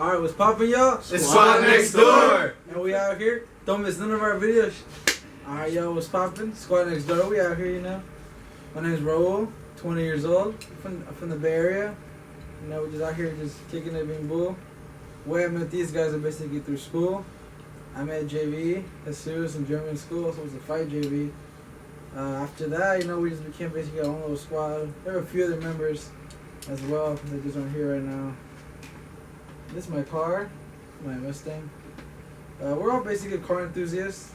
Alright, what's poppin', y'all? It's Squad Next Door! And we out here. Don't miss none of our videos. Alright, y'all, what's poppin'? Squad Next Door, we out here, you know. My name's Raul, 20 years old, from the Bay Area. You know, we're just out here just kicking it, being bull. The way I met these guys are basically through school. I met JV, Chaserz, in German school, so it was a fight JV. After that, you know, we just became basically our own little squad. There were a few other members as well. They just aren't here right now. This is my car, my Mustang. We're all basically car enthusiasts.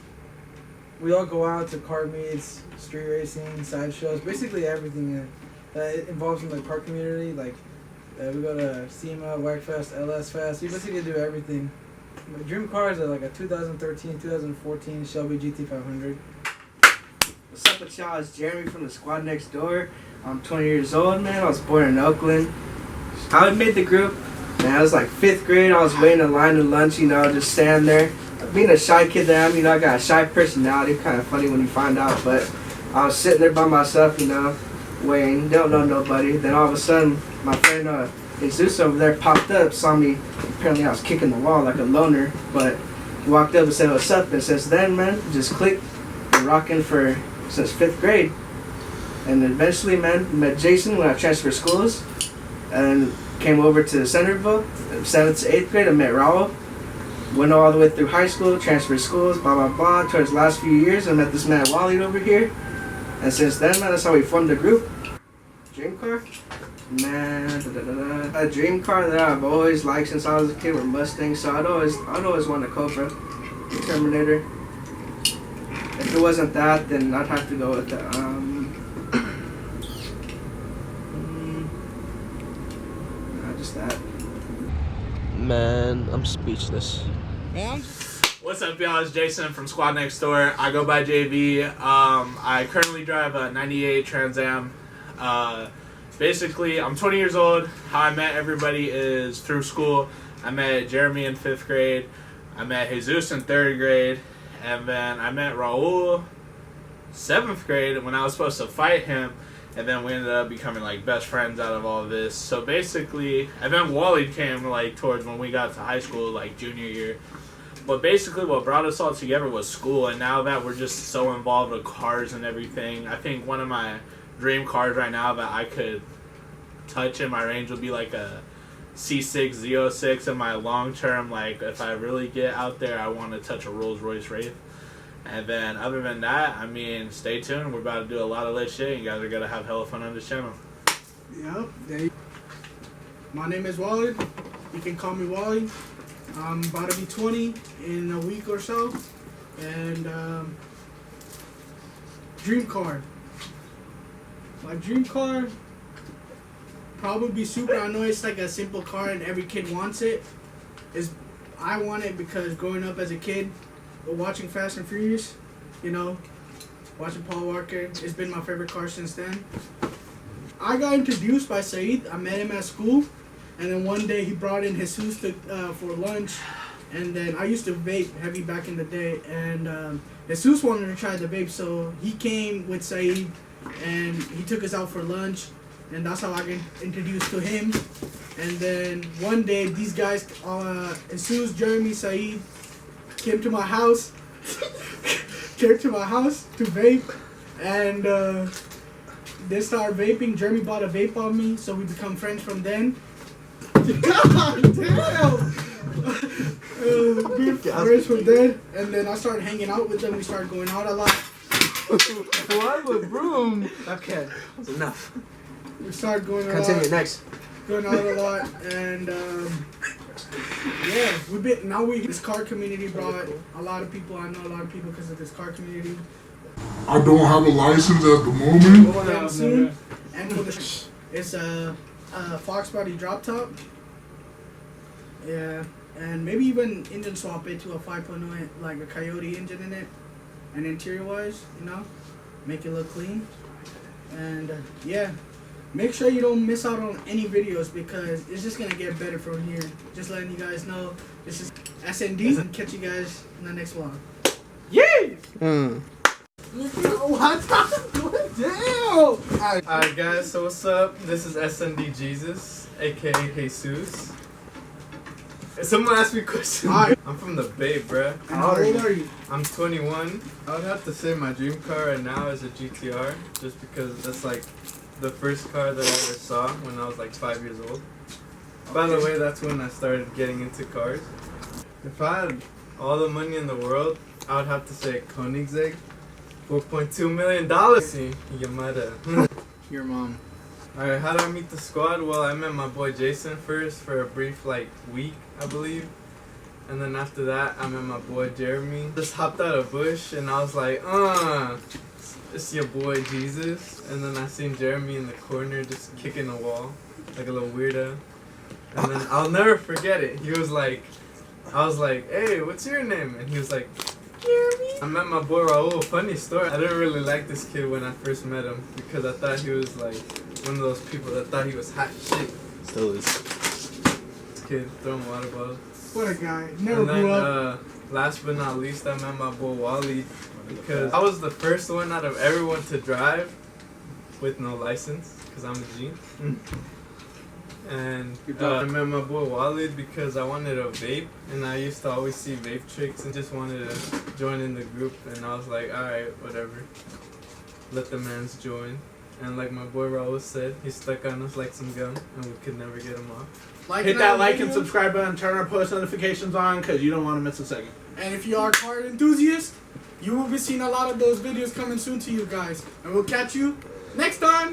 We all go out to car meets, street racing, side shows, basically everything that involves in the car community. Like we go to SEMA, Wagfest, LS Fest. We basically do everything. My dream car is like a 2013, 2014 Shelby GT500. What's up with y'all? It's Jeremy from the Squad Next Door. I'm 20 years old, man. I was born in Oakland. I made the group. Man, I was like 5th grade. I was waiting in line to lunch, you know, just standing there. Being a shy kid that I am, you know, I got a shy personality. Kind of funny when you find out, but I was sitting there by myself, you know, waiting. Don't know nobody. Then all of a sudden, my friend Jesus over there popped up, saw me. Apparently, I was kicking the wall like a loner, but he walked up and said, "What's up?" And since then, man, just clicked. Been rocking since 5th grade. And eventually, man, met Jason when I transferred schools. And came over to Centerville, 7th to 8th grade. I met Raul. Went all the way through high school, transferred schools, blah, blah, blah. Towards the last few years, I met this man, Walid, over here. And since then, man, that's how we formed the group. Dream car? Man, a dream car that I've always liked since I was a kid were Mustangs. So I'd always want a Cobra, the Terminator. If it wasn't that, then I'd have to go with the, just that. Man, I'm speechless. What's up, y'all? It's Jason from Squad Next Door. I go by JV. I currently drive a 98 Trans Am. Basically, I'm 20 years old. How I met everybody is through school. I met Jeremy in 5th grade. I met Jesus in 3rd grade. And then I met Raul 7th grade when I was supposed to fight him. And then we ended up becoming like best friends out of all of this. So basically, and then Walid came like towards when we got to high school, like junior year. But basically what brought us all together was school. And now that we're just so involved with cars and everything, I think one of my dream cars right now that I could touch in my range would be like a C6 Z06. In my long term, like if I really get out there, I want to touch a Rolls Royce Wraith. And then other than that, I mean, stay tuned. We're about to do a lot of lit shit. You guys are going to have hella fun on this channel. Yep. My name is Walid. You can call me Wally. I'm about to be 20 in a week or so. And dream car. My dream car probably be super. I know it's like a simple car and every kid wants it. I want it because growing up as a kid, watching Fast and Furious, you know, watching Paul Walker, it's been my favorite car since then. I got introduced by Saeed. I met him at school, and then one day he brought in Jesus for lunch, and then I used to vape heavy back in the day, and Jesus wanted to try the vape, so he came with Saeed, and he took us out for lunch, and that's how I got introduced to him. And then one day, these guys, Jesus, Jeremy, Saeed, came to my house to vape, and they started vaping. Jeremy bought a vape on me, so we become friends from then. God damn! Friends from then, and then I started hanging out with them. We started going out a lot. What? With broom? Okay, that's enough. We started going out. Continue, next. Going out a lot, and yeah, this car community brought a lot of people. I know a lot of people because of this car community. I don't have a license at the moment. And soon, and for it's a Fox body drop top. Yeah, and maybe even engine swap it to a 5.0, like a Coyote engine in it, and interior wise, you know, make it look clean. And yeah. Make sure you don't miss out on any videos because it's just going to get better from here. Just letting you guys know. This is SND and catch you guys in the next vlog. Yay! Damn! Alright guys, so what's up? This is SND Jesus, aka Jesus. Someone asked me questions. Alright. I'm from the Bay, bruh. And how old are you? I'm 21. I would have to say my dream car right now is a GTR, just because that's like the first car that I ever saw when I was like 5 years old. By the way, that's when I started getting into cars. If I had all the money in the world, I would have to say Koenigsegg. $4.2 million. See, Yamada. Your mom. Alright, how did I meet the squad? Well, I met my boy Jason first for a brief like week, I believe. And then after that, I met my boy Jeremy. Just hopped out of bush and I was like, it's your boy Jesus. And then I seen Jeremy in the corner just kicking the wall like a little weirdo. And then I'll never forget it. He was like, I was like, hey, what's your name? And he was like, Jeremy. I met my boy Raul. Funny story. I didn't really like this kid when I first met him because I thought he was like one of those people that thought he was hot shit. Still is. This kid throwing water bottles. What a guy. Never And then, grew up. last but not least, I met my boy Walid because I was the first one out of everyone to drive with no license because I'm a G. And I met my boy Walid because I wanted a vape, and I used to always see vape tricks and just wanted to join in the group. And I was like, alright, whatever. Let the mans join. And like my boy Raul said, he stuck on us like some gum, and we could never get him off. Hit that like and subscribe button, turn our post notifications on, because you don't want to miss a second. And if you are a car enthusiast, you will be seeing a lot of those videos coming soon to you guys. And we'll catch you next time.